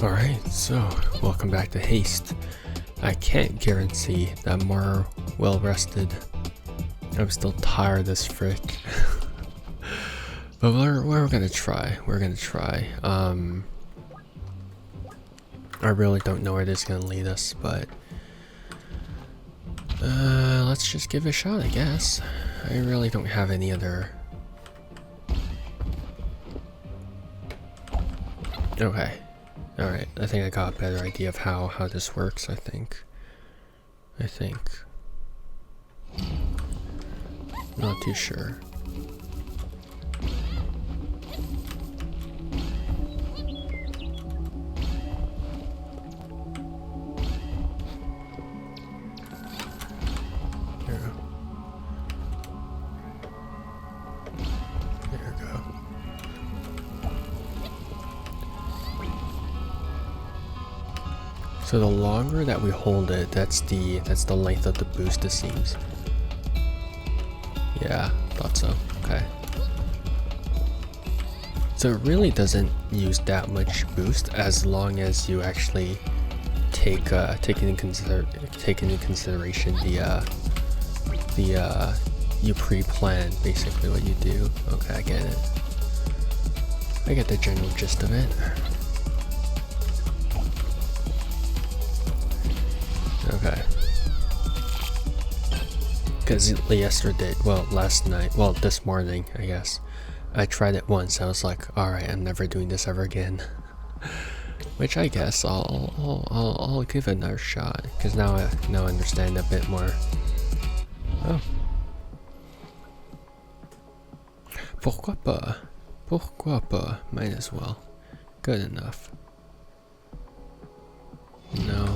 Alright, so welcome back to Haste. I can't guarantee that I'm more well rested. I'm still tired as frick. But we're gonna try. I really don't know where this is gonna lead us, but let's just give it a shot, I guess. I really don't have any other. Okay. Alright, I think I got a better idea of how this works, I think. Not too sure. So the longer that we hold it, that's the length of the boost, it seems. Yeah, thought so. Okay. So it really doesn't use that much boost as long as you actually take into consideration you pre-plan basically what you do. Okay, I get it. I get the general gist of it. Okay. Because last night, this morning, I guess, I tried it once. I was like, alright, I'm never doing this ever again. Which I guess I'll give it another shot, because now I understand a bit more. Oh. Pourquoi pas? Might as well. Good enough. No.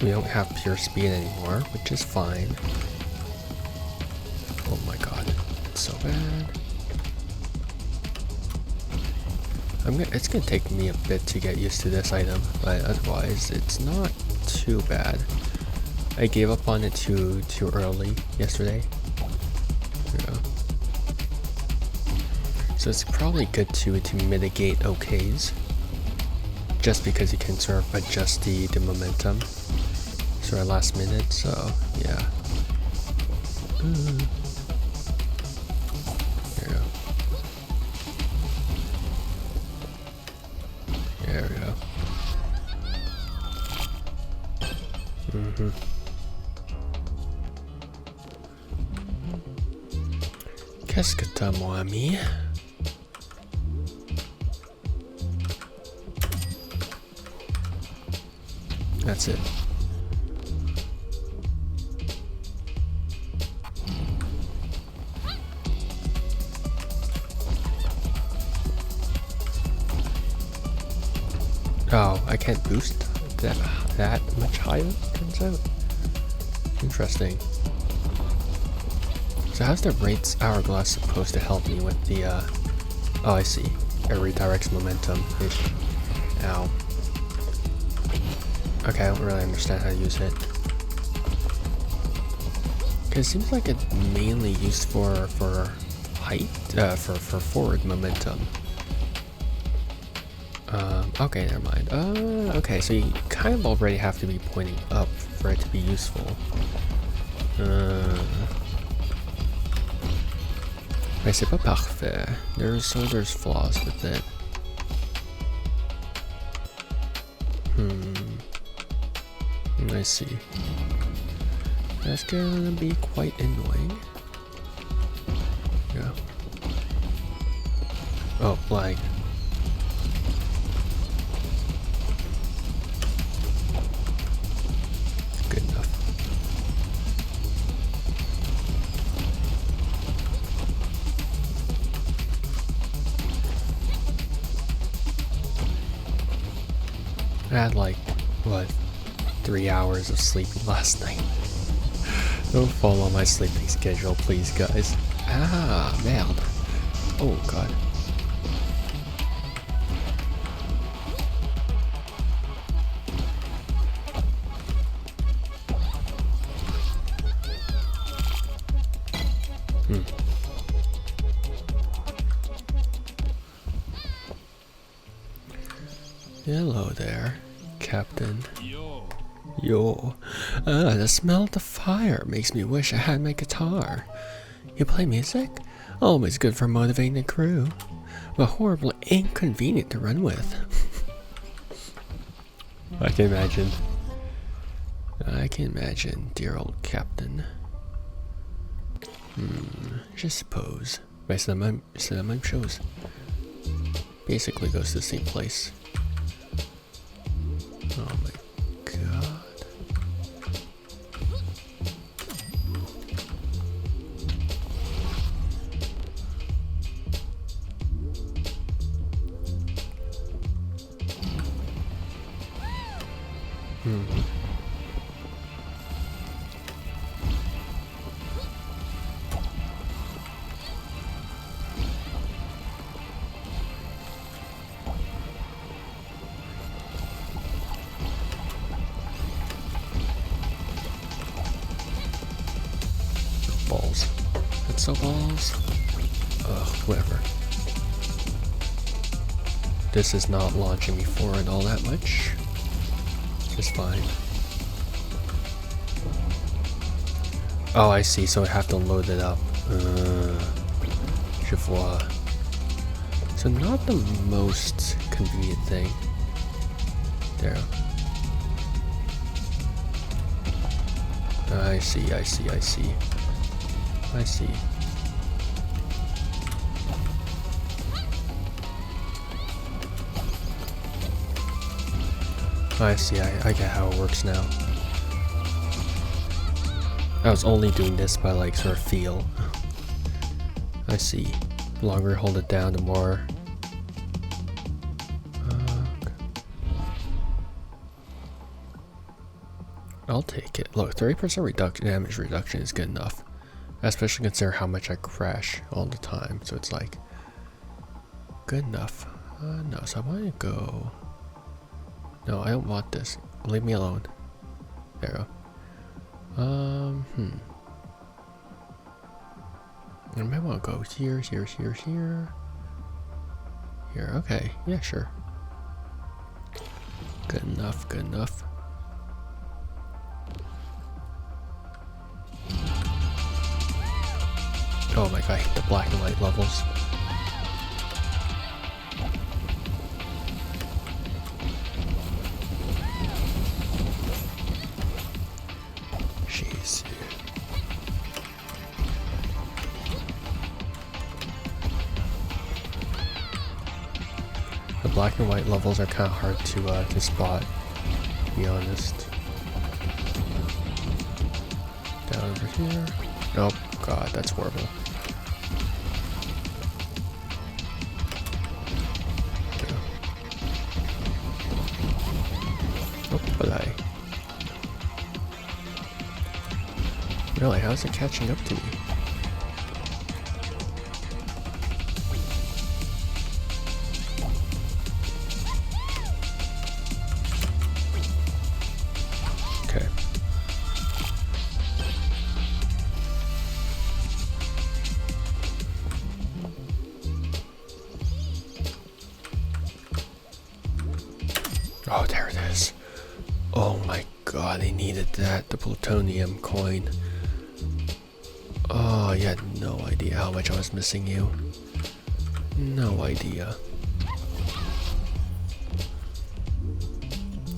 We don't have pure speed anymore, which is fine. Oh my god, it's so bad. It's gonna take me a bit to get used to this item, but otherwise it's not too bad. I gave up on it too early yesterday. Yeah. So it's probably good to mitigate OKs, just because you can sort of adjust the momentum. Sort of last minute, so yeah. There we go. There we go. Qu'est-ce que t'as, mon ami? That's it. Oh, I can't boost that much higher, turns out. Interesting. So how's the rates hourglass supposed to help me with the, oh, I see. It redirects momentum. Ow. Okay, I don't really understand how to use it. Cause it seems like it's mainly used for height, for forward momentum. Okay, never mind. Okay, so you kind of already have to be pointing up for it to be useful. Mais c'est pas parfait. There's flaws with it. I see. That's gonna be quite annoying. Yeah. Oh, lag. Good enough. I had like, what, 3 hours of sleeping last night. Don't follow my sleeping schedule, please, guys. Ah, merde. Oh, god. Hello there, Captain. Yo. The smell of the fire makes me wish I had my guitar. You play music? Always good for motivating the crew, but horribly inconvenient to run with. I can imagine. I can imagine, dear old Captain. Je suppose. My cinema shows basically goes to the same place. Oh my god. Balls. It's so balls. Ugh, whatever. This is not launching me forward all that much. Just fine. Oh, I see, so I have to load it up. Je vois. So not the most convenient thing. There. I see. I see. I see. I see, I get how it works now. I was only doing this by like sort of feel. I see. The longer I hold it down, the more... I'll take it. Look, 30% damage reduction is good enough. Especially consider how much I crash all the time. So it's like... good enough. No, so I want to go... No, I don't want this. Leave me alone. There we go. I might want to go here. Here, okay. Yeah, sure. Good enough, good enough. Oh my god, I hate the black and white levels. Jeez. The black and white levels are kind of hard to spot, to be honest. Down over here. Oh god, that's horrible. Really, how's it catching up to me? Okay. Oh, there it is. Oh my god, I needed that, the plutonium coin. Oh, you had no idea how much I was missing you. No idea.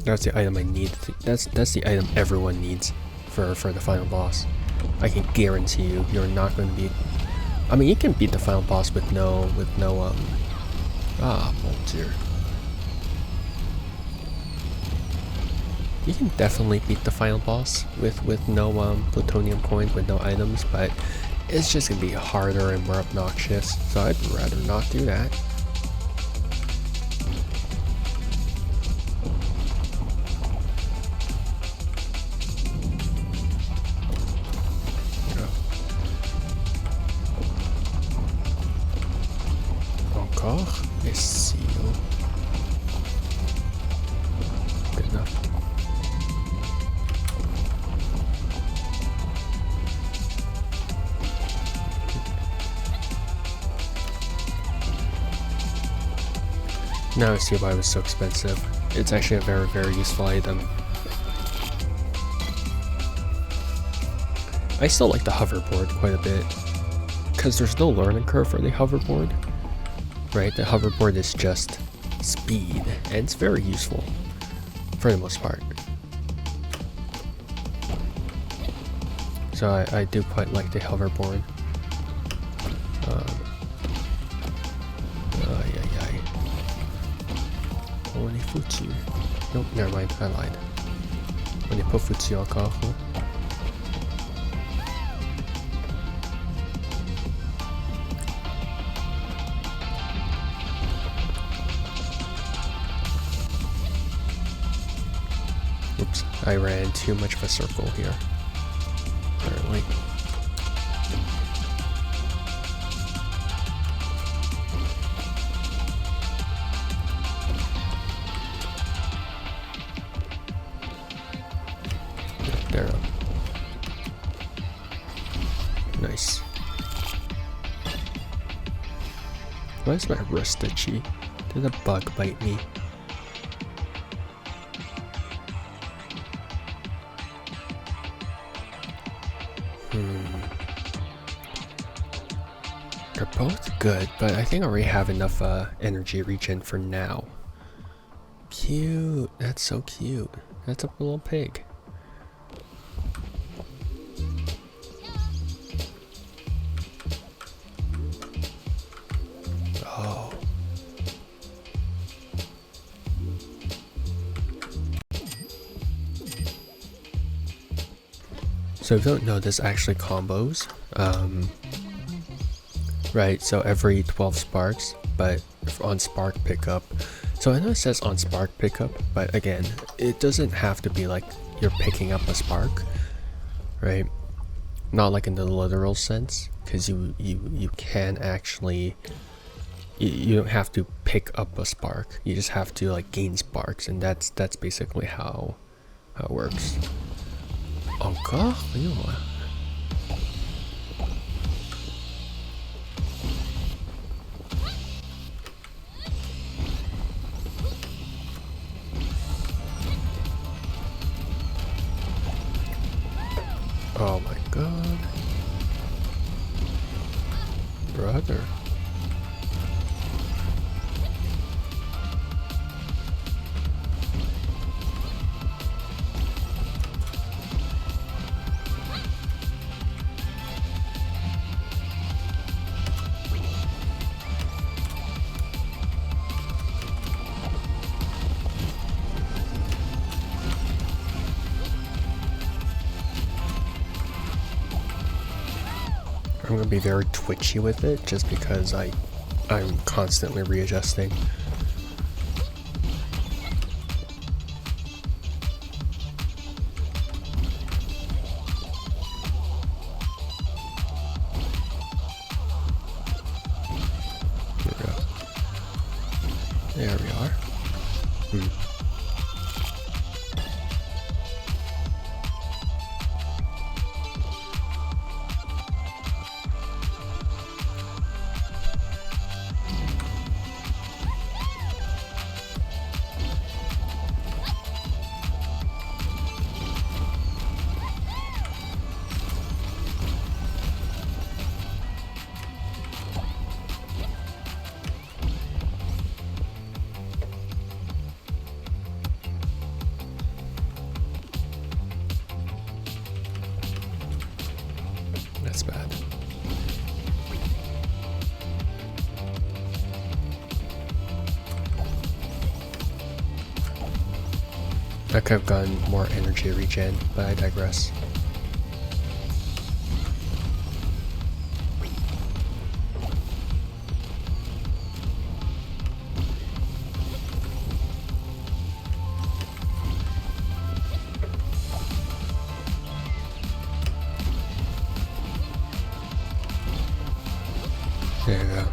That's the item I need. That's the item everyone needs for the final boss. I can guarantee you, you're not going to be. I mean, you can beat the final boss with no Voltier. You can definitely beat the final boss with no plutonium coins, with no items, but it's just gonna be harder and more obnoxious. So I'd rather not do that. Encore et seal. Good enough. Now I see why it was so expensive. it's actually a very, very useful item. I still like the hoverboard quite a bit, because there's no learning curve for the hoverboard, right? The hoverboard is just speed, and it's very useful for the most part. So I do quite like the hoverboard. Only futsu. Nope, never mind, I lied. When they put futsu on Kahu. Oops, I ran too much of a circle here. Apparently. There. Nice. Why is my wrist itchy? Did a bug bite me? They're both good, but I think I already have enough energy regen for now. Cute. That's so cute. That's a little pig. Oh. So if you don't know, this actually combos. Right, so every 12 sparks, but on spark pickup. So I know it says on spark pickup, but again, it doesn't have to be like you're picking up a spark, right? Not like in the literal sense, because you can actually, you don't have to pick up a spark. You just have to like gain sparks, and that's basically how it works. Encore? Oh my god. Brother. I'm gonna be very twitchy with it just because I'm constantly readjusting. There we go. There we are. That's bad. I could have gotten more energy regen, but I digress. There you go.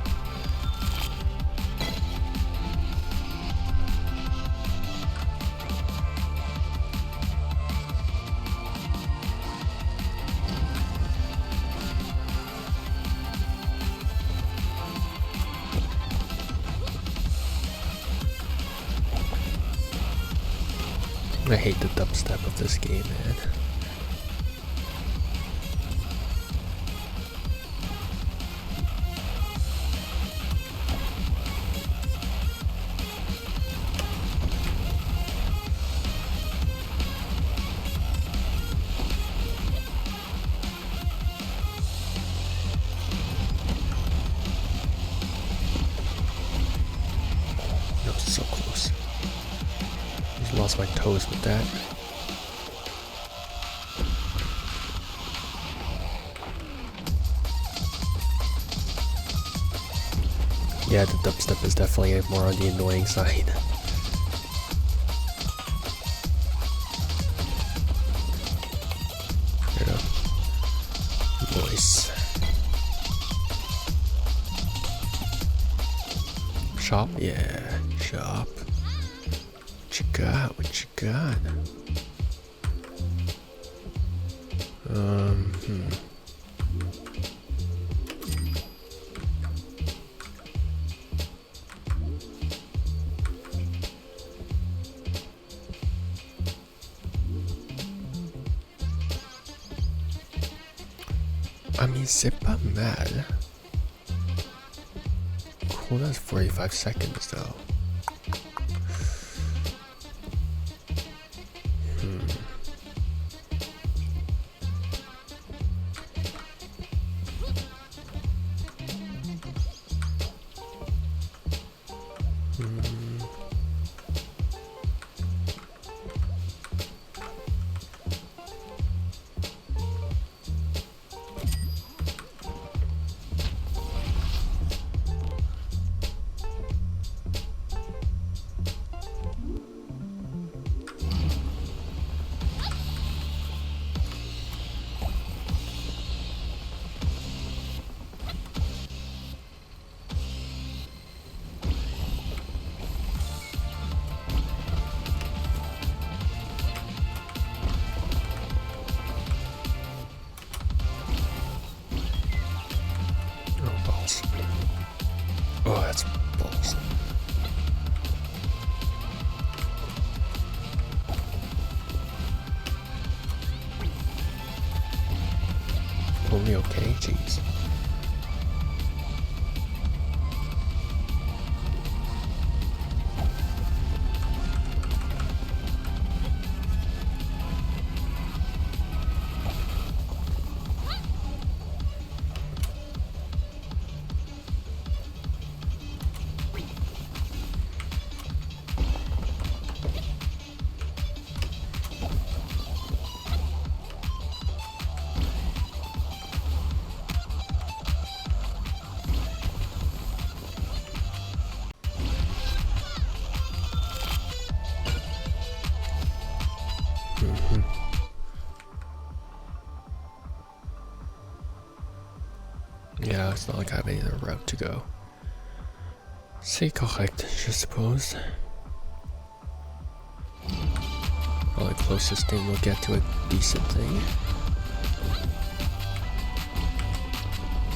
I hate the dubstep of this game, man. No, so close. Just lost my toes with that. Yeah, the dubstep is definitely more on the annoying side. There we go. Voice. Shop? Yeah, shop. What you got? What you got? I mean, c'est pas mal. Cool, that's 45 seconds though. Oh, that's balls. Only okay? Jeez. Yeah, it's not like I have any other route to go. C'est correct, je suppose. Probably closest thing we'll get to a decent thing.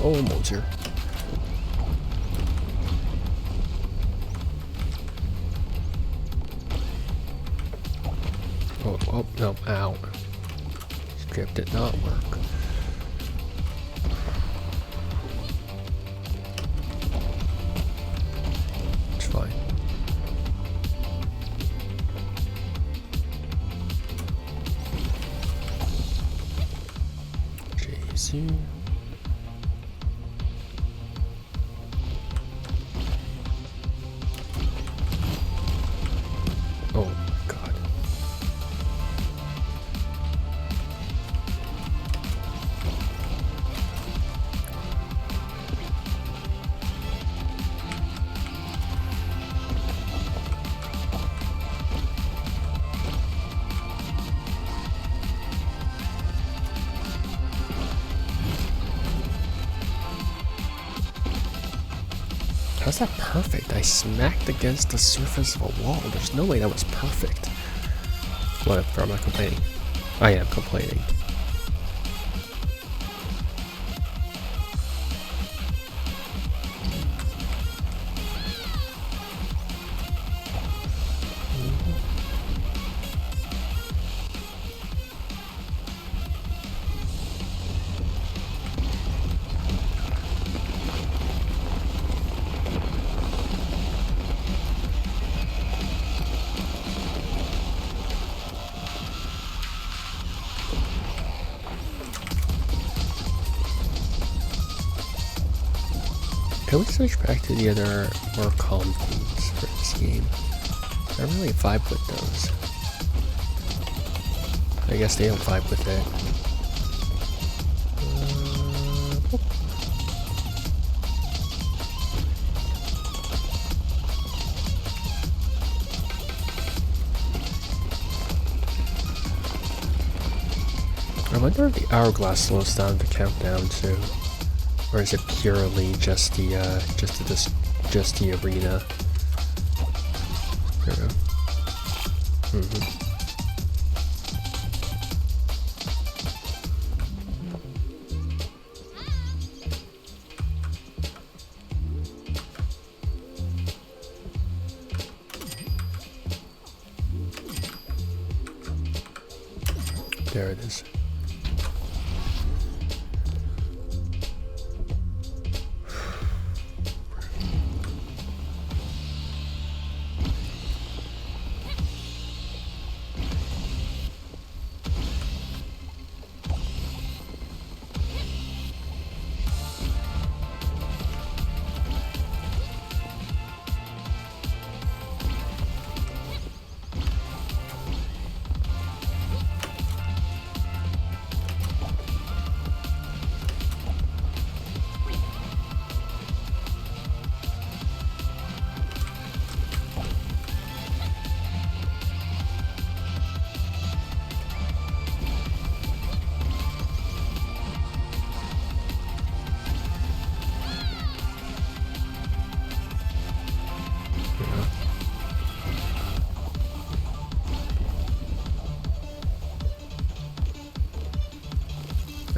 Oh, Moser. Oh, no, ow. Strip did not work. It's fine. JC. Oh my god. How's that perfect? I smacked against the surface of a wall. There's no way that was perfect. Whatever, I'm not complaining. I am complaining. Can we switch back to the other more calm themes for this game? I really vibe with those. I guess they don't vibe with it. I wonder if the hourglass slows down the countdown too, or is it purely just the arena? There we go. There it is.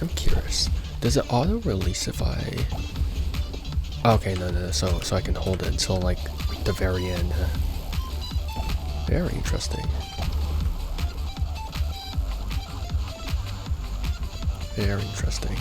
I'm curious. Does it auto release if I? Okay, no. So I can hold it until like the very end. Very interesting. Very interesting.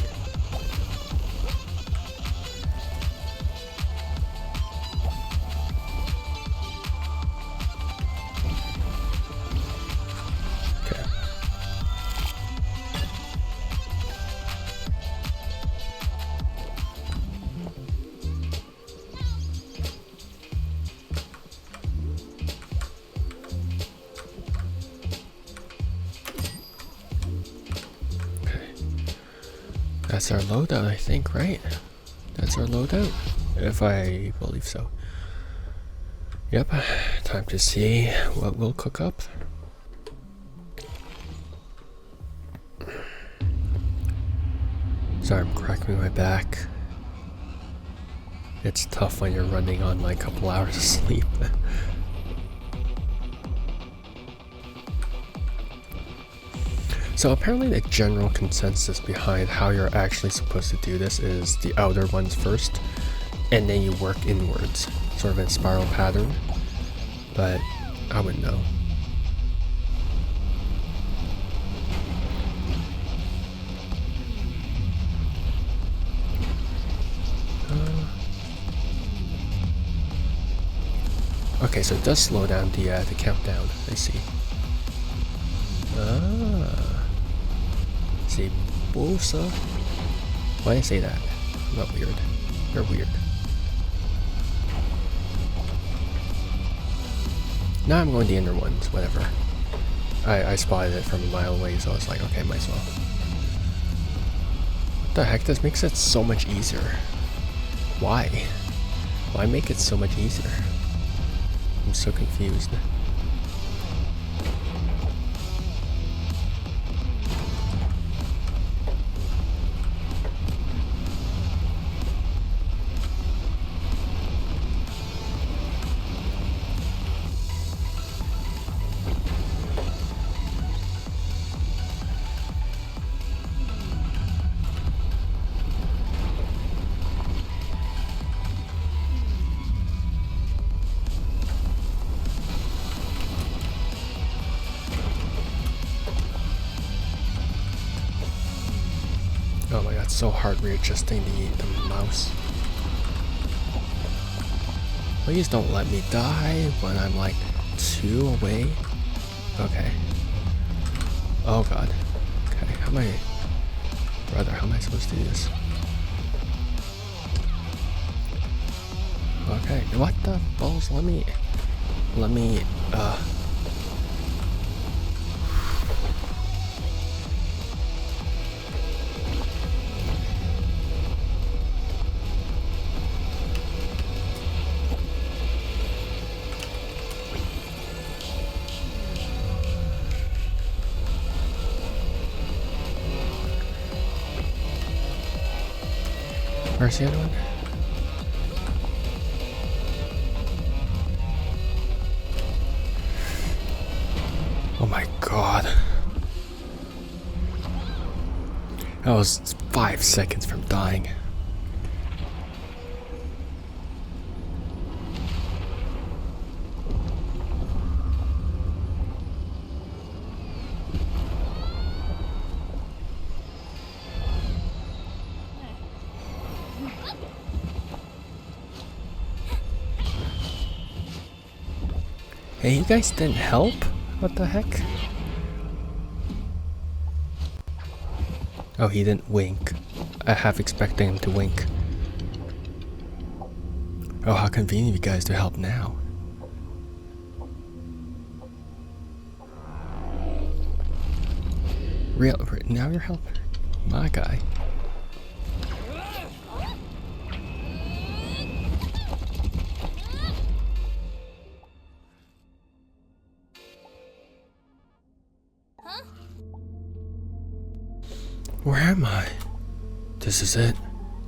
That's our loadout, I think, right? That's our loadout, if I believe so. Yep, time to see what we'll cook up. Sorry, I'm cracking my back. It's tough when you're running on like a couple hours of sleep. So apparently the general consensus behind how you're actually supposed to do this is the outer ones first, and then you work inwards, sort of in a spiral pattern, but I wouldn't know. Okay, so it does slow down the countdown, I see. See, Bosa. Why did I say that? I'm not weird. You're weird. Now I'm going the inner ones, whatever. I spotted it from a mile away, so I was like, okay, might as well. What the heck? This makes it so much easier. Why? Why make it so much easier? I'm so confused. Oh my god, it's so hard readjusting the mouse. Please don't let me die when I'm like 2 away. Okay. Oh god. Okay, how am I... Brother, how am I supposed to do this? Okay, what the balls? Let me, where's the other one? Oh my god. I was 5 seconds from dying. Hey, you guys didn't help? What the heck? Oh, he didn't wink. I half expected him to wink. Oh, how convenient of you guys to help now. Now you're helping my guy. Where am I? This is it.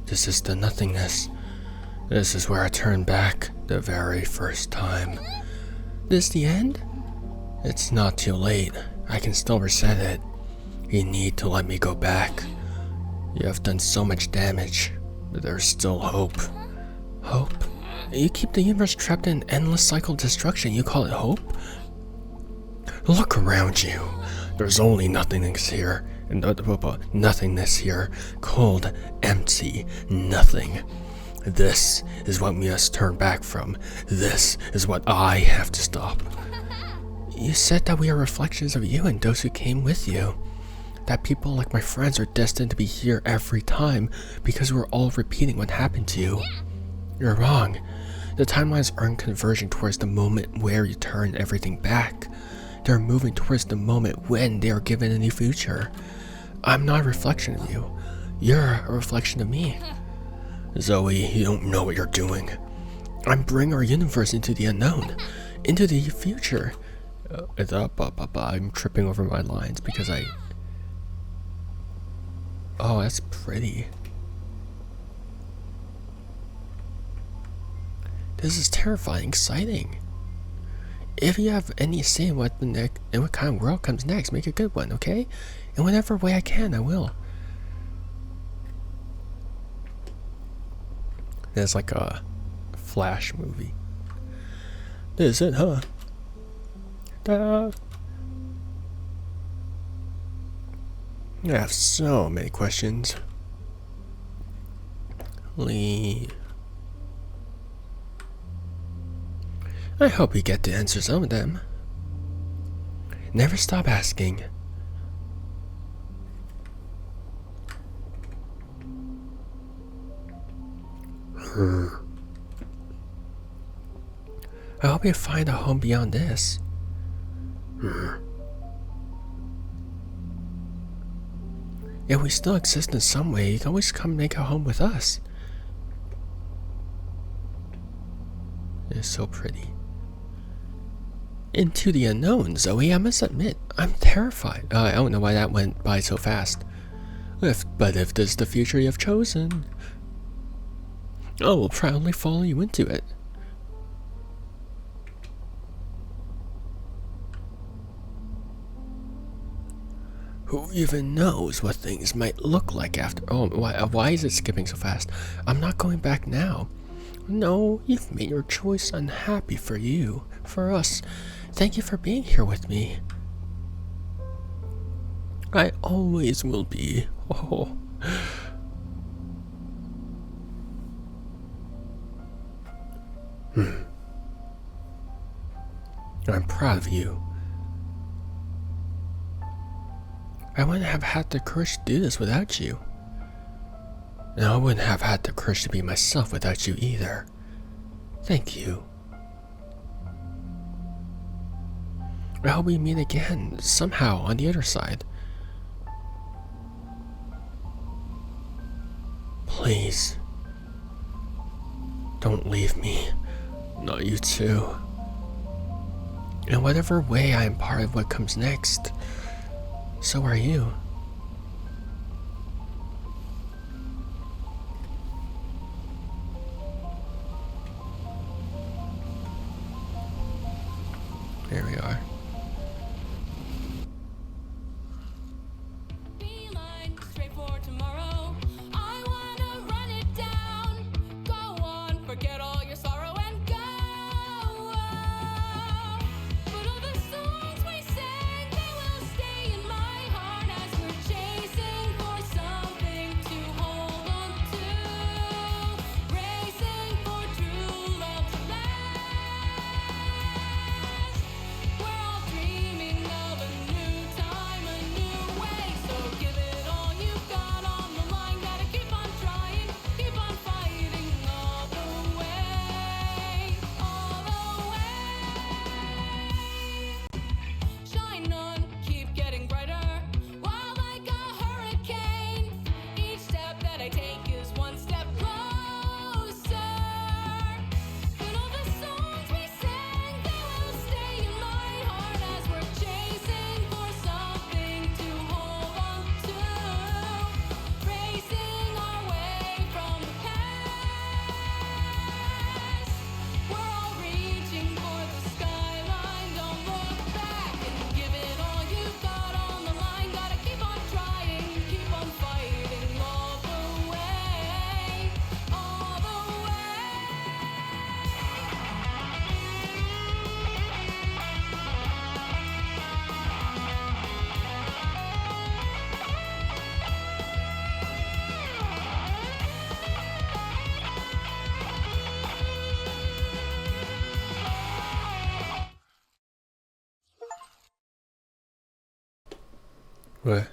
This is the nothingness. This is where I turned back the very first time. This the end? It's not too late. I can still reset it. You need to let me go back. You have done so much damage, but there's still hope. Hope? You keep the universe trapped in an endless cycle of destruction. You call it hope? Look around you. There's only nothingness here. Nothingness here. Cold, empty, nothing. This is what we must turn back from. This is what I have to stop. You said that we are reflections of you and those who came with you. That people like my friends are destined to be here every time because we're all repeating what happened to you. You're wrong. The timelines aren't converging towards the moment where you turn everything back. They're moving towards the moment when they are given a new future. I'm not a reflection of you. You're a reflection of me. Zoe, you don't know what you're doing. I'm bringing our universe into the unknown, into the future. I'm tripping over my lines because I... Oh, that's pretty. This is terrifying, exciting. If you have any say in what kind of world comes next, make a good one, okay? In whatever way I can, I will. There's like a Flash movie. This is it, huh? Ta-da! I have so many questions. Lee. I hope you get to answer some of them. Never stop asking. I hope you find a home beyond this. If we still exist in some way, you can always come make a home with us. It's so pretty. Into the unknown, Zoe, I must admit, I'm terrified. I don't know why that went by so fast. But if this is the future you have chosen, I will proudly follow you into it. Who even knows what things might look like after... Oh, why is it skipping so fast? I'm not going back now. No, you've made your choice. Unhappy for you. For us. Thank you for being here with me. I always will be. Oh. I'm proud of you. I wouldn't have had the courage to do this without you. And I wouldn't have had the courage to be myself without you either. Thank you. I hope we meet again, somehow, on the other side. Please. Don't leave me. Not you too. In whatever way I am part of what comes next, so are you. Here we are. What?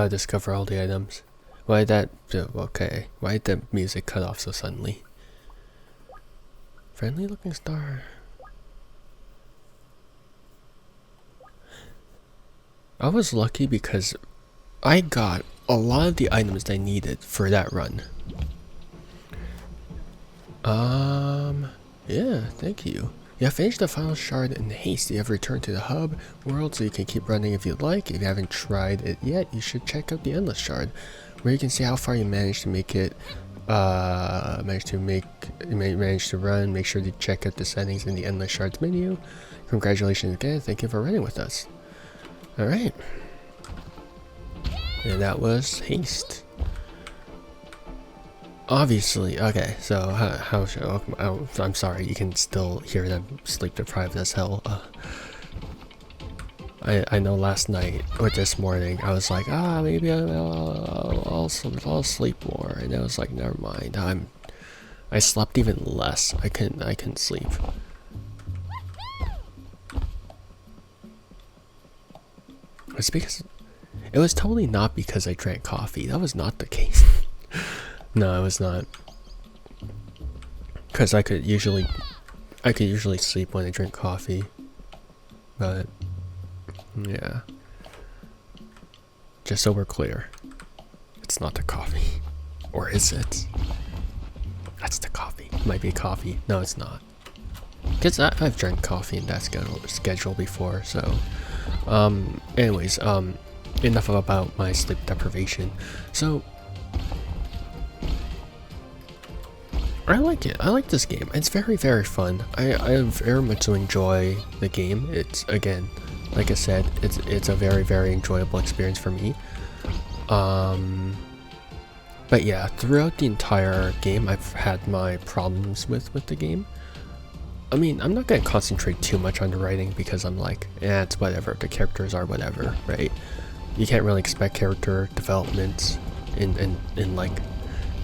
Discover all the items. Why that? Okay. Why did the music cut off so suddenly? Friendly looking star. I was lucky because I got a lot of the items I needed for that run. Yeah, thank you. You have finished the final shard in Haste. You have returned to the hub world so you can keep running if you'd like. If you haven't tried it yet, you should check out the Endless Shard, where you can see how far you managed to make it, managed to run. Make sure to check out the settings in the Endless Shards menu. Congratulations again, thank you for running with us. Alright. And that was Haste. Obviously, okay, so how should I'm sorry, you can still hear them sleep deprived as hell. I know last night or this morning I was like, maybe I'll sleep more, and I was like, never mind. I slept even less. I couldn't sleep. It's because it was totally not because I drank coffee. That was not the case. No, it was not. Because I could usually sleep when I drink coffee. But yeah. Just so we're clear. It's not the coffee. Or is it? That's the coffee. It might be coffee. No, it's not. Because I've drank coffee in that schedule before, so anyways, enough about my sleep deprivation. So I like it. I like this game. It's very, very fun. I very much enjoy the game. It's, again, like I said, it's a very, very enjoyable experience for me. But yeah, throughout the entire game, I've had my problems with the game. I mean, I'm not going to concentrate too much on the writing because I'm like, yeah, it's whatever. The characters are whatever, right? You can't really expect character development in like,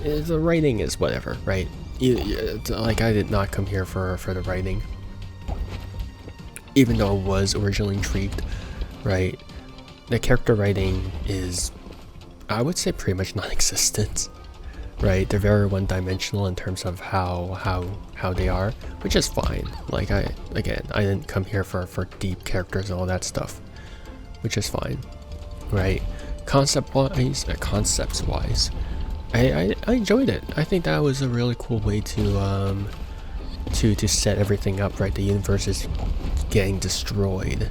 the writing is whatever, right? Like, I did not come here for the writing, even though I was originally intrigued, right? The character writing is, I would say, pretty much non-existent, right? They're very one-dimensional in terms of how they are, which is fine. Like I didn't come here for deep characters and all that stuff, which is fine, right? Concepts-wise, I enjoyed it. I think that was a really cool way to set everything up, right? The universe is getting destroyed,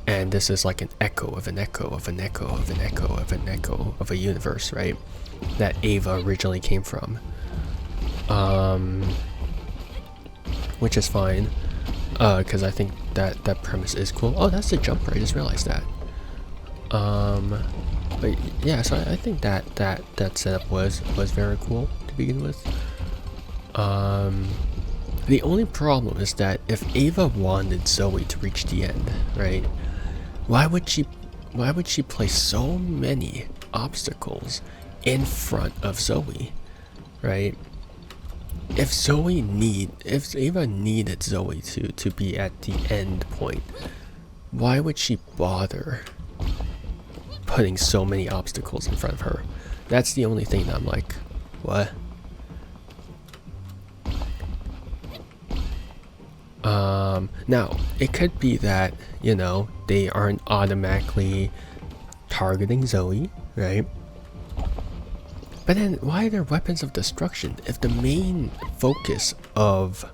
and this is like an echo of an echo of an echo of an echo of an echo of a universe, right? That Ava originally came from. Which is fine, because I think that premise is cool. Oh, that's the jumper, I just realized that. But yeah, so I think that setup was very cool to begin with. The only problem is that if Ava wanted Zoe to reach the end, right? Why would she place so many obstacles in front of Zoe, right? If Ava needed Zoe to be at the end point, why would she bother putting so many obstacles in front of her? That's the only thing that I'm like, what? Now, it could be that, you know, they aren't automatically targeting Zoe, right? But then, why are there weapons of destruction? If the main focus of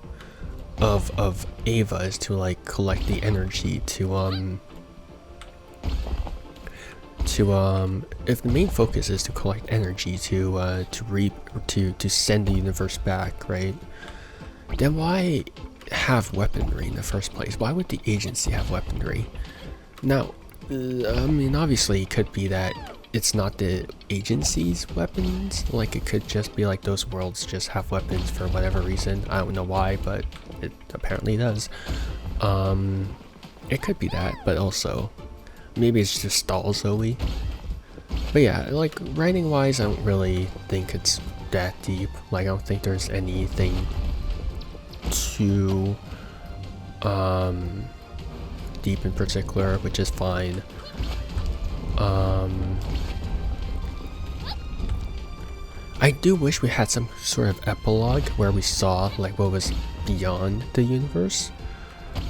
Ava is to like collect the energy if the main focus is to collect energy to send the universe back, right? Then why have weaponry in the first place? Why would the agency have weaponry? Now, I mean, obviously it could be that it's not the agency's weapons. Like, it could just be like those worlds just have weapons for whatever reason. I don't know why, but it apparently does. It could be that, but also maybe it's just stall Zoe. But yeah, like, writing wise, I don't really think it's that deep. Like, I don't think there's anything too deep in particular, which is fine. I do wish we had some sort of epilogue where we saw like what was beyond the universe,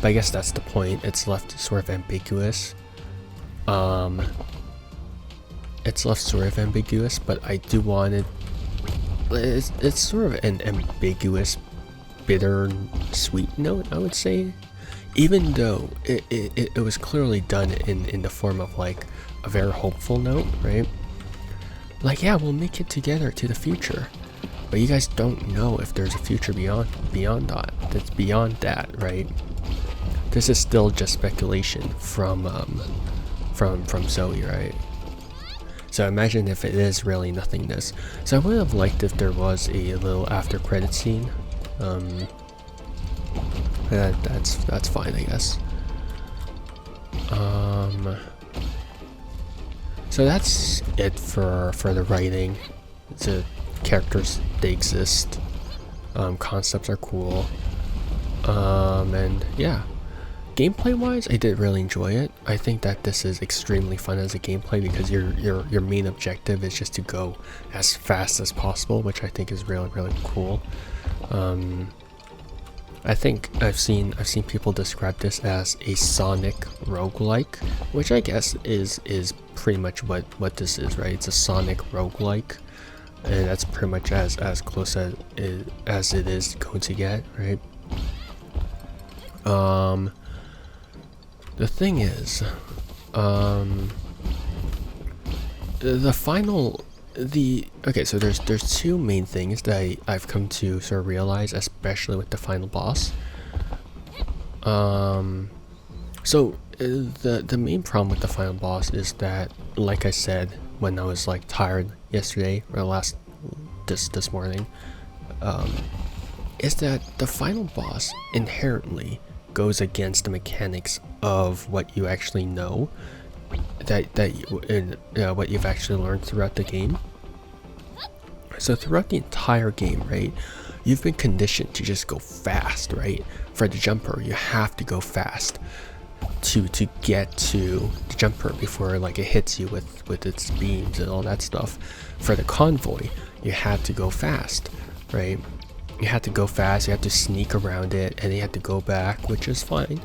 but I guess that's the point. It's left sort of ambiguous. It's left sort of ambiguous, but I do want it. It's sort of an ambiguous, bitter, sweet note, I would say, even though it was clearly done in the form of like a very hopeful note, right? Like, yeah, we'll make it together to the future, but you guys don't know if there's a future beyond that. That's beyond that, right? This is still just speculation from Zoe, right? So imagine if it is really nothingness. So I would have liked if there was a little after credit scene. That's fine, I guess. So that's it for the writing. The characters, they exist. Concepts are cool. And yeah. Gameplay wise, I did really enjoy it. I think that this is extremely fun as a gameplay because your main objective is just to go as fast as possible, which I think is really cool. I think I've seen people describe this as a Sonic roguelike, which I guess is pretty much what this is, right? It's a Sonic roguelike, and that's pretty much as close as it is going to get, right? The thing is, okay, so there's two main things that I've come to sort of realize, especially with the final boss. So the main problem with the final boss is that, like I said when I was like tired yesterday or this morning, is that the final boss inherently goes against the mechanics of what you actually know, what you've actually learned throughout the game. So throughout the entire game, right, you've been conditioned to just go fast, right? For the jumper, you have to go fast to get to the jumper before like it hits you with its beams and all that stuff. For the convoy, you had to go fast, right? You had to go fast, you had to sneak around it, and you had to go back, which is fine.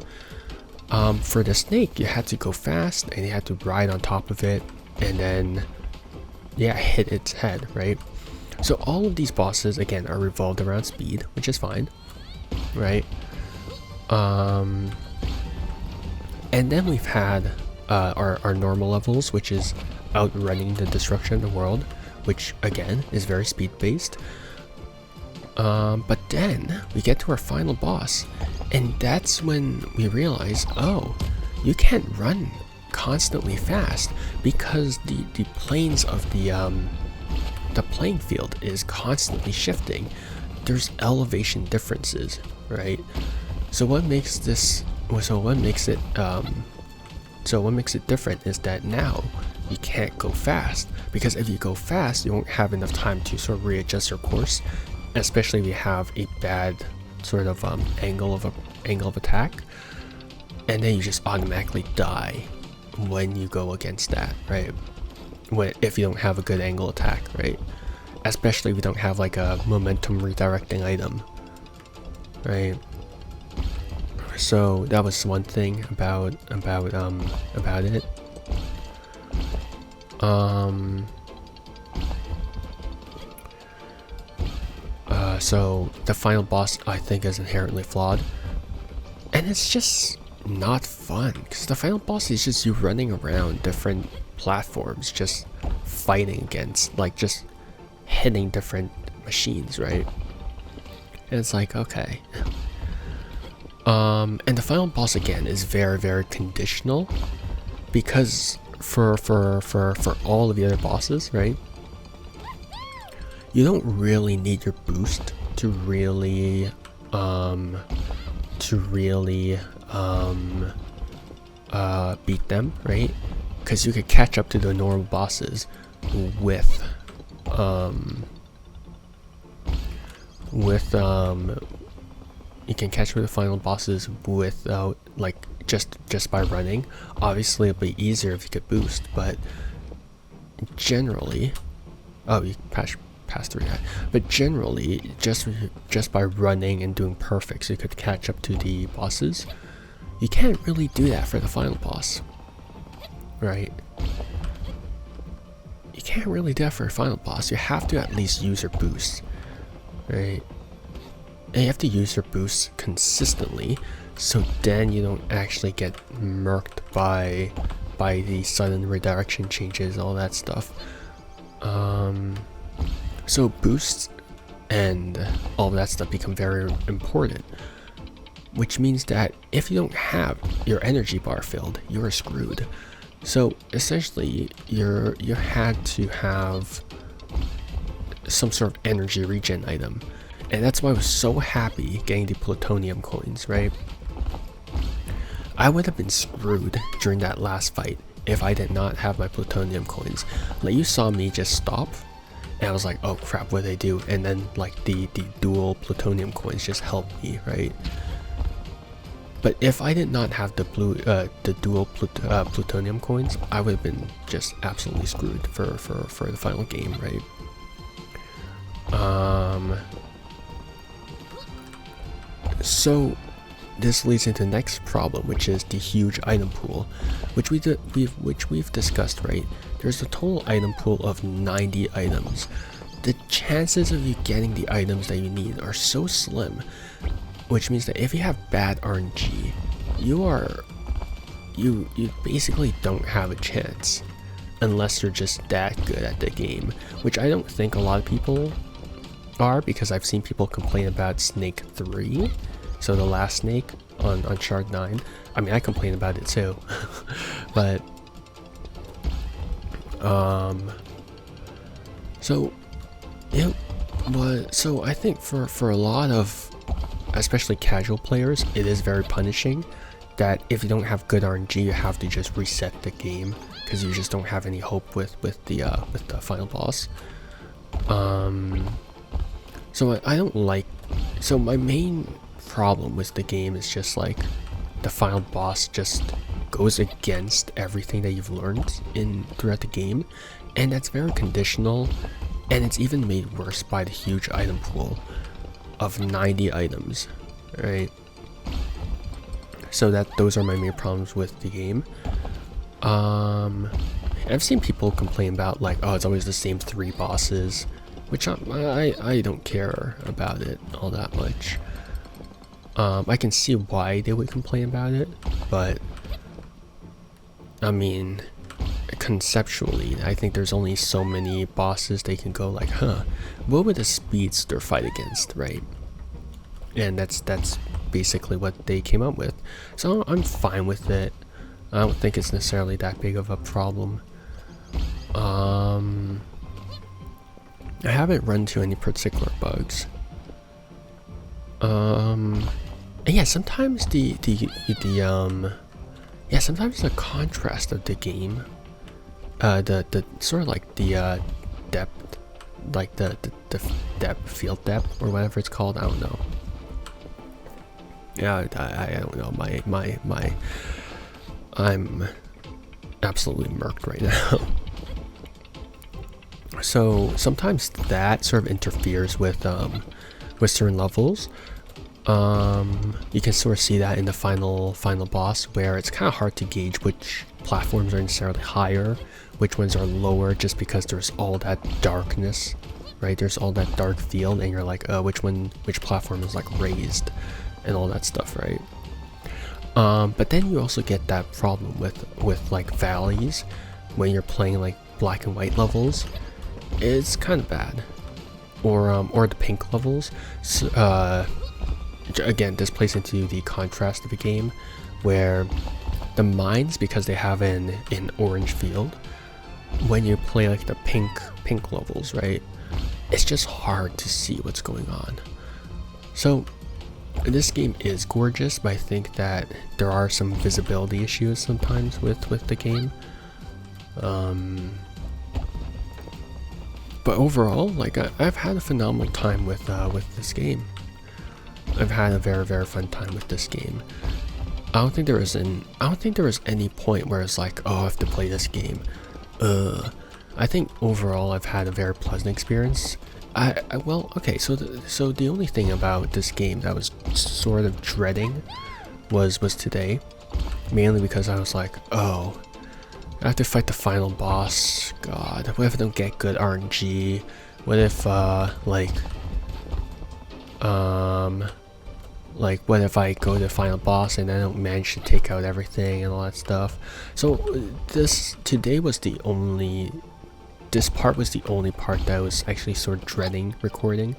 For the snake, you had to go fast, and you had to ride on top of it, and then, yeah, hit its head, right? So all of these bosses, again, are revolved around speed, which is fine, right? And then we've had our normal levels, which is outrunning the destruction of the world, which, again, is very speed-based. But then we get to our final boss, and that's when we realize, oh, you can't run constantly fast because the planes of the playing field is constantly shifting. There's elevation differences, right? So what makes it different is that now you can't go fast, because if you go fast, you won't have enough time to sort of readjust your course, especially if you have a bad sort of angle of attack, and then you just automatically die when you go against that, right? If you don't have a good angle attack, right? Especially if you don't have like a momentum redirecting item, right? So that was one thing about it. So the final boss, I think, is inherently flawed, and it's just not fun because the final boss is just you running around different platforms, just fighting against, like, just hitting different machines, right? And it's like, okay. And the final boss, again, is very, very conditional, because for all of the other bosses, right, you don't really need your boost to really beat them, right? Because you could catch up to the normal bosses with you can catch up with the final bosses without, like, just by running. Obviously it'll be easier if you could boost, but generally, oh, you pass through that, but generally just by running and doing perfects you could catch up to the bosses. You can't really do that for the final boss, right? You can't really do that for a final boss. You have to at least use your boost, right? And you have to use your boost consistently, so then you don't actually get murked by the sudden redirection changes, all that stuff. So boosts and all that stuff become very important, which means that if you don't have your energy bar filled, you're screwed. So essentially, you had to have some sort of energy regen item, and that's why I was so happy getting the plutonium coins, right? I would have been screwed during that last fight if I did not have my plutonium coins. Like, you saw me just stop, and I was like, oh crap, what did I do? And then, like, the dual plutonium coins just helped me, right? But if I did not have the dual plutonium coins, I would have been just absolutely screwed for the final game, right? So this leads into the next problem, which is the huge item pool, which we've discussed, right? There's a total item pool of 90 items. The chances of you getting the items that you need are so slim, which means that if you have bad RNG, you basically don't have a chance unless you're just that good at the game, which I don't think a lot of people are, because I've seen people complain about Snake 3, so the last snake on Shard 9. I mean, I complain about it too, but so I think for a lot of, especially casual players, it is very punishing that if you don't have good RNG, you have to just reset the game because you just don't have any hope with the final boss. So I don't like. So my main problem with the game is just like the final boss just goes against everything that you've learned throughout the game, and that's very conditional. And it's even made worse by the huge item pool of 90 items, right? So those are my main problems with the game. I've seen people complain about like, oh, it's always the same 3 bosses, which I don't care about it all that much. I can see why they would complain about it, but I mean, conceptually, I think there's only so many bosses they can go like, huh, what would a speedster fight against, right? And that's basically what they came up with. So I'm fine with it. I don't think it's necessarily that big of a problem. I haven't run into any particular bugs. And yeah, sometimes sometimes the contrast of the game, the sort of like the depth, like the depth, field depth or whatever it's called, I don't know. Yeah, I don't know, I'm absolutely murked right now. So sometimes that sort of interferes with certain levels. You can sort of see that in the final boss, where it's kind of hard to gauge which platforms are necessarily higher, which ones are lower, just because there's all that darkness, right? There's all that dark field, and you're like, which platform is like raised, and all that stuff, right? But then you also get that problem with like valleys when you're playing like black and white levels. It's kind of bad, or the pink levels. So, again, this plays into the contrast of the game, where the mines, because they have an orange field, when you play like the pink levels, right, it's just hard to see what's going on. So this game is gorgeous, but I think that there are some visibility issues sometimes with the game. But overall, like I've had a phenomenal time with this game. I've had a very, very fun time with this game. I don't think there was any point where it's like, oh, I have to play this game. I think overall I've had a very pleasant experience. Well, okay, so the only thing about this game that I was sort of dreading was today, mainly because I was like, oh, I have to fight the final boss. God, what if I don't get good RNG? What if what if I go to the final boss and I don't manage to take out everything and all that stuff? So today was this part was the only part that I was actually sort of dreading recording,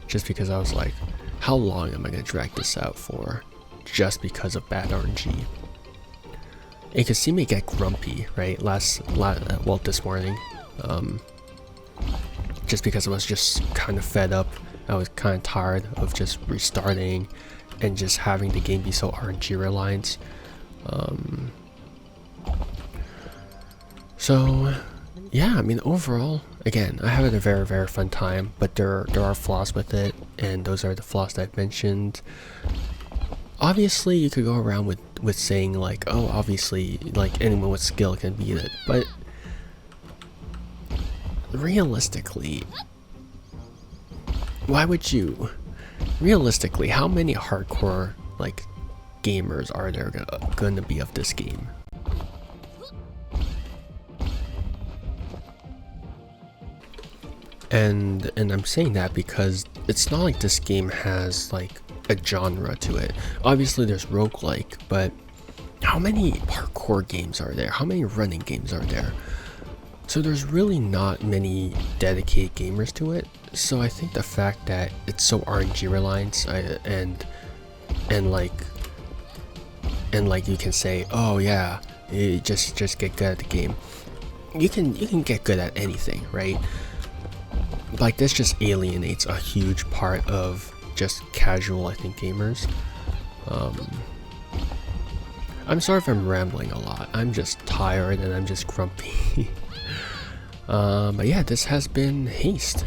just because I was like, how long am I gonna drag this out for, just because of bad RNG? You could see me get grumpy, right? This morning, just because I was just kind of fed up. I was kind of tired of just restarting and just having the game be so RNG reliant. So yeah, I mean, overall, again, I had a very, very fun time, but there are flaws with it, and those are the flaws that I've mentioned. Obviously, you could go around with saying like, oh, obviously, like anyone with skill can beat it, but realistically, why would you? Realistically, how many hardcore like gamers are there gonna be of this game? And I'm saying that because it's not like this game has like a genre to it. Obviously there's roguelike, but how many parkour games are there? How many running games are there? So there's really not many dedicated gamers to it. So I think the fact that it's so RNG reliant, and like you can say, oh yeah, you just get good at the game. You can get good at anything, right? Like this just alienates a huge part of just casual, I think, gamers. I'm sorry if I'm rambling a lot. I'm just tired and I'm just grumpy. But yeah, this has been Haste.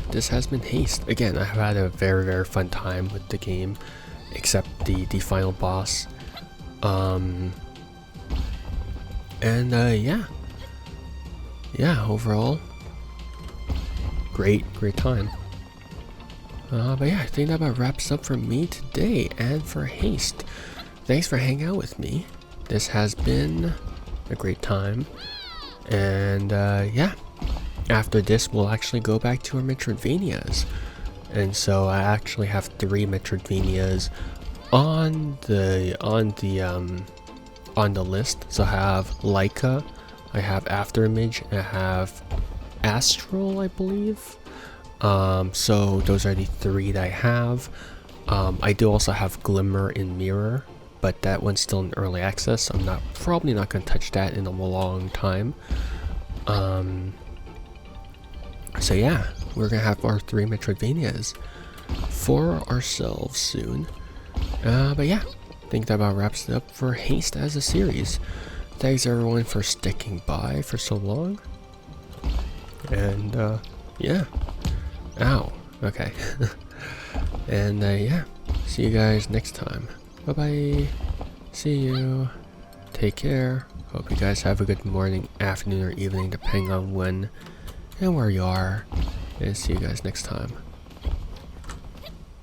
Again, I've had a very, very fun time with the game, except the final boss. Yeah, overall, great time. But yeah, I think that about wraps up for me today and for Haste. Thanks for hanging out with me. This has been a great time. And yeah, after this we'll actually go back to our Metroidvanias. And so I actually have 3 Metroidvanias on the list. So I have Laika, I have Afterimage, and I have Astral, I believe. So those are the 3 that I have. I do also have Glimmer and Mirror, but that one's still in early access. So I'm probably not gonna touch that in a long time. So yeah, we're gonna have our 3 Metroidvanias for ourselves soon. But yeah, I think that about wraps it up for Haste as a series. Thanks everyone for sticking by for so long. And yeah. Ow. Okay. And yeah, see you guys next time. Bye bye. See you. Take care. Hope you guys have a good morning, afternoon, or evening, depending on when and where you are. And see you guys next time.